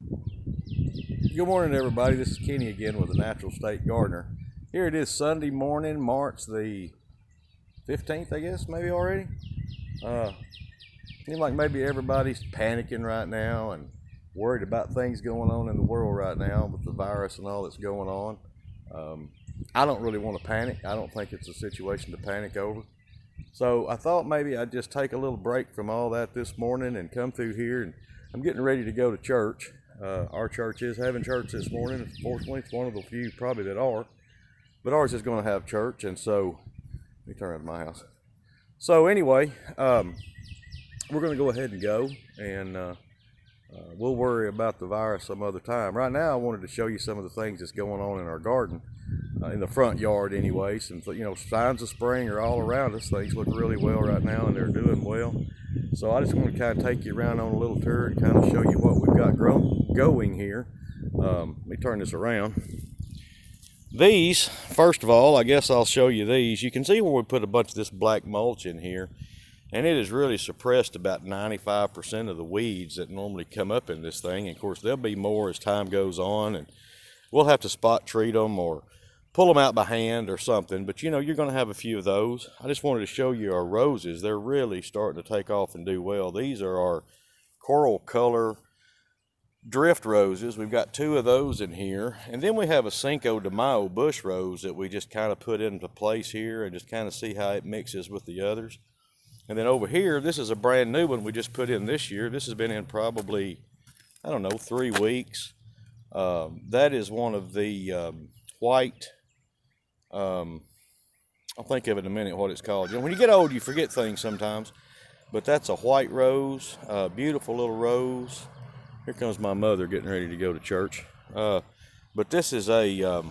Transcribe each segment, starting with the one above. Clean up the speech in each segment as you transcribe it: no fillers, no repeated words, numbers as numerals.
Good morning, everybody. This is Kenny again with the Natural State Gardener. Here it is Sunday morning, March the 15th, I guess, maybe already. Seems like maybe everybody's panicking right now and worried about things going on in the world right now with the virus and all that's going on. I don't really want to panic. I don't think it's a situation to panic over. So I thought maybe I'd just take a little break from all that this morning and come through here. And I'm getting ready to go to church. Our church is having church this morning. Fortunately, it's one of the few probably that are. But ours is going to have church. And so, let me turn around to my house. So anyway, we're going to go ahead and go. And we'll worry about the virus some other time. Right now, I wanted to show you some of the things that's going on in our garden. In the front yard anyway. Some, signs of spring are all around us. Things look really well right now and they're doing well. So I just want to kind of take you around on a little tour and kind of show you what we've got going here. Let me turn this around. These, first of all, I guess I'll show you these. You can see where we put a bunch of this black mulch in here, and it has really suppressed about 95% of the weeds that normally come up in this thing. And of course, there'll be more as time goes on, and we'll have to spot treat them or pull them out by hand or something, but you're going to have a few of those. I just wanted to show you our roses. They're really starting to take off and do well. These are our coral color drift roses. We've got 2 of those in here, and then we have a Cinco de Mayo bush rose that we just kind of put into place here and just kind of see how it mixes with the others. And then over here, this is a brand new one we just put in this year. This has been in probably, I don't know, 3 weeks. That is one of the white, I'll think of it in a minute what it's called. When you get old, you forget things sometimes. But that's a white rose, a beautiful little rose. Here comes my mother getting ready to go to church. But this is a,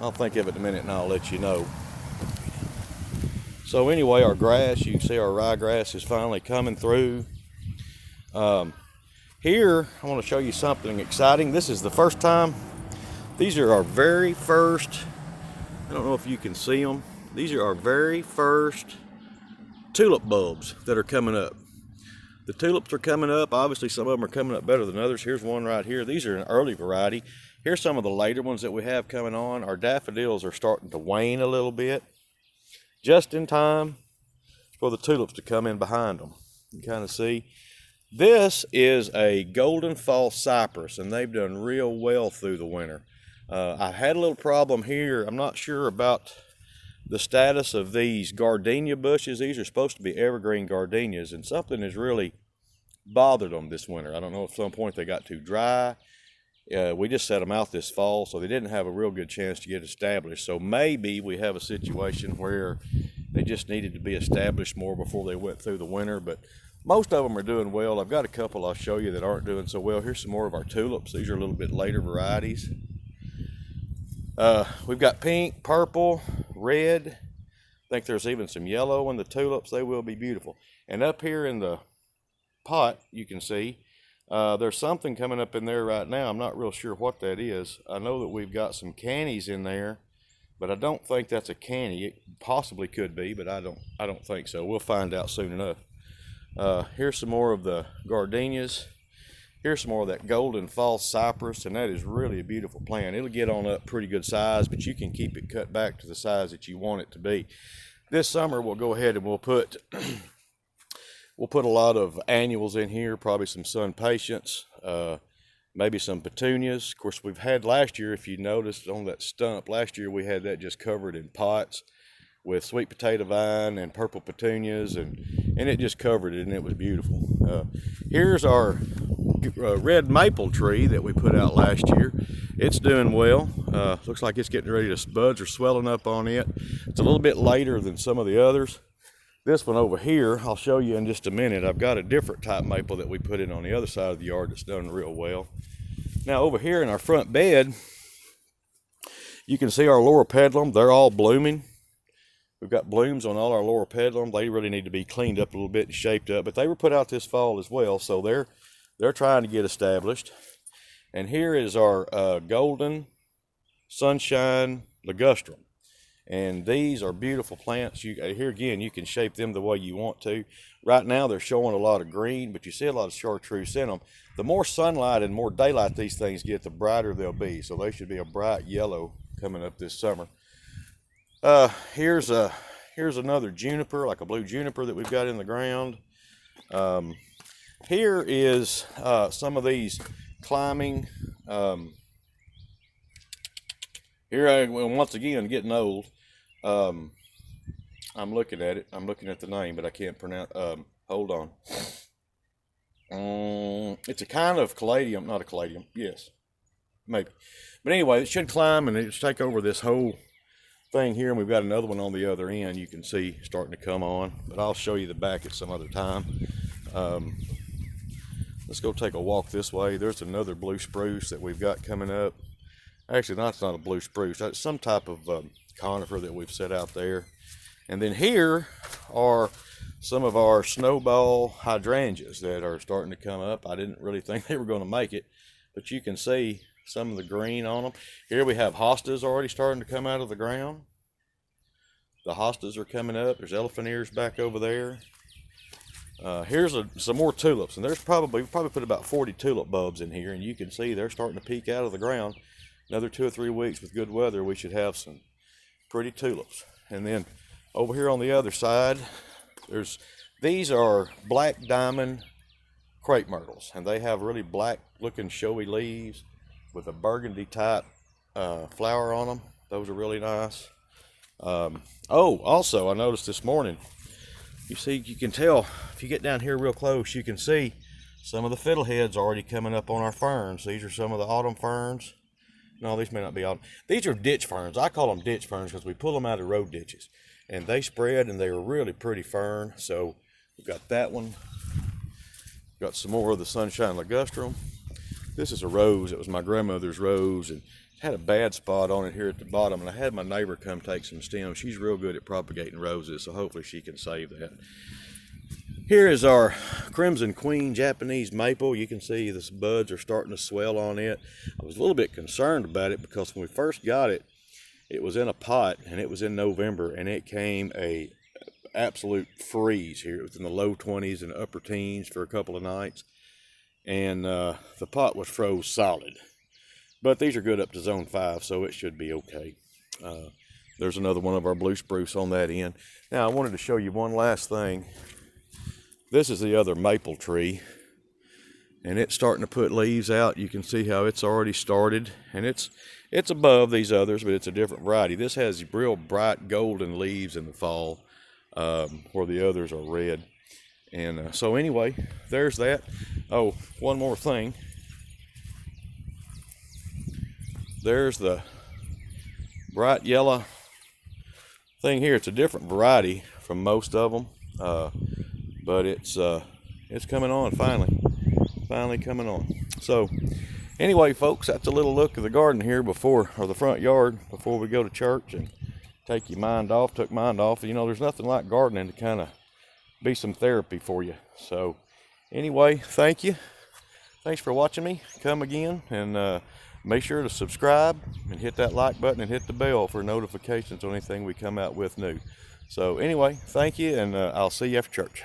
I'll think of it in a minute and I'll let you know. So anyway, our grass, you can see our ryegrass is finally coming through. Here, I want to show you something exciting. This is the first time. These are our very first, I don't know if you can see them. These are our very first tulip bulbs that are coming up. The tulips are coming up. Obviously, some of them are coming up better than others. Here's one right here. These are an early variety. Here's some of the later ones that we have coming on. Our daffodils are starting to wane a little bit, just in time for the tulips to come in behind them. You can kind of see. This is a golden false cypress, and they've done real well through the winter. I had a little problem here. I'm not sure about the status of these gardenia bushes. These are supposed to be evergreen gardenias, and something has really bothered them this winter. I don't know if at some point they got too dry. We just set them out this fall, so they didn't have a real good chance to get established. So maybe we have a situation where they just needed to be established more before they went through the winter, but most of them are doing well. I've got a couple I'll show you that aren't doing so well. Here's some more of our tulips. These are a little bit later varieties. We've got pink, purple, red. I think there's even some yellow in the tulips. They will be beautiful. And up here in the pot, you can see, there's something coming up in there right now. I'm not real sure what that is. I know that we've got some cannies in there, but I don't think that's a canny. It possibly could be, but I don't think so. We'll find out soon enough. Here's some more of the gardenias. Here's some more of that golden false cypress, and that is really a beautiful plant. It'll get on up pretty good size, but you can keep it cut back to the size that you want it to be. This summer we'll go ahead and we'll put a lot of annuals in here, probably some sun patience, maybe some petunias. Of course, we've had last year, if you noticed on that stump, last year we had that just covered in pots with sweet potato vine and purple petunias, and it just covered it, and it was beautiful. Here's our red maple tree that we put out last year. It's doing well. Looks like it's getting ready to, buds are swelling up on it. It's a little bit later than some of the others. This one over here, I'll show you in just a minute. I've got a different type maple that we put in on the other side of the yard that's done real well. Now over here in our front bed, you can see our loropetalum. They're all blooming. We've got blooms on all our loropetalum. They really need to be cleaned up a little bit and shaped up, but they were put out this fall as well, so they're trying to get established. And here is our golden sunshine ligustrum. And these are beautiful plants. Here again, you can shape them the way you want to. Right now they're showing a lot of green, but you see a lot of chartreuse in them. The more sunlight and more daylight these things get, the brighter they'll be. So they should be a bright yellow coming up this summer. Here's another juniper, like a blue juniper that we've got in the ground. Here is some of these climbing. Once again, getting old. I'm looking at it. I'm looking at the name, but I can't pronounce. Hold on. It's a kind of caladium, not a caladium. Yes, maybe. But anyway, it should climb and it should take over this whole thing here. And we've got another one on the other end. You can see starting to come on. But I'll show you the back at some other time. Let's go take a walk this way. There's another blue spruce that we've got coming up. Actually, that's not a blue spruce. That's some type of conifer that we've set out there. And then here are some of our snowball hydrangeas that are starting to come up. I didn't really think they were going to make it, but you can see some of the green on them. Here we have hostas already starting to come out of the ground. The hostas are coming up. There's elephant ears back over there. Here's some more tulips, and we probably put about 40 tulip bulbs in here, and you can see they're starting to peek out of the ground. Another 2 or 3 weeks with good weather, we should have some pretty tulips. And then over here on the other side, these are black diamond crepe myrtles, and they have really black looking showy leaves with a burgundy type flower on them. Those are really nice. Also I noticed this morning, you can tell if you get down here real close, you can see some of the fiddleheads already coming up on our ferns. These are some of the autumn ferns. No, these may not be autumn. These are ditch ferns. I call them ditch ferns because we pull them out of road ditches. And they spread, and they are really pretty fern. So we've got that one. Got some more of the sunshine ligustrum. This is a rose. It was my grandmother's rose, and it had a bad spot on it here at the bottom. And I had my neighbor come take some stems. She's real good at propagating roses, so hopefully she can save that. Here is our Crimson Queen Japanese maple. You can see the buds are starting to swell on it. I was a little bit concerned about it because when we first got it, it was in a pot, and it was in November, and it came a absolute freeze here. It was in the low 20s and upper teens for a couple of nights, and the pot was froze solid. But these are good up to zone 5, so it should be okay. There's another one of our blue spruce on that end. Now I wanted to show you one last thing. This is the other maple tree, and it's starting to put leaves out. You can see how it's already started, and it's above these others, but it's a different variety. This has real bright golden leaves in the fall, where the others are red. And so anyway, there's that. Oh, one more thing. There's the bright yellow thing here. It's a different variety from most of them. But it's coming on finally coming on. So anyway, folks, that's a little look of the garden here or the front yard before we go to church and took mind off. You know, there's nothing like gardening to kind of be some therapy for you. So anyway, thank you. Thanks for watching me. Come again, and make sure to subscribe and hit that like button and hit the bell for notifications on anything we come out with new. So anyway, thank you, and I'll see you after church.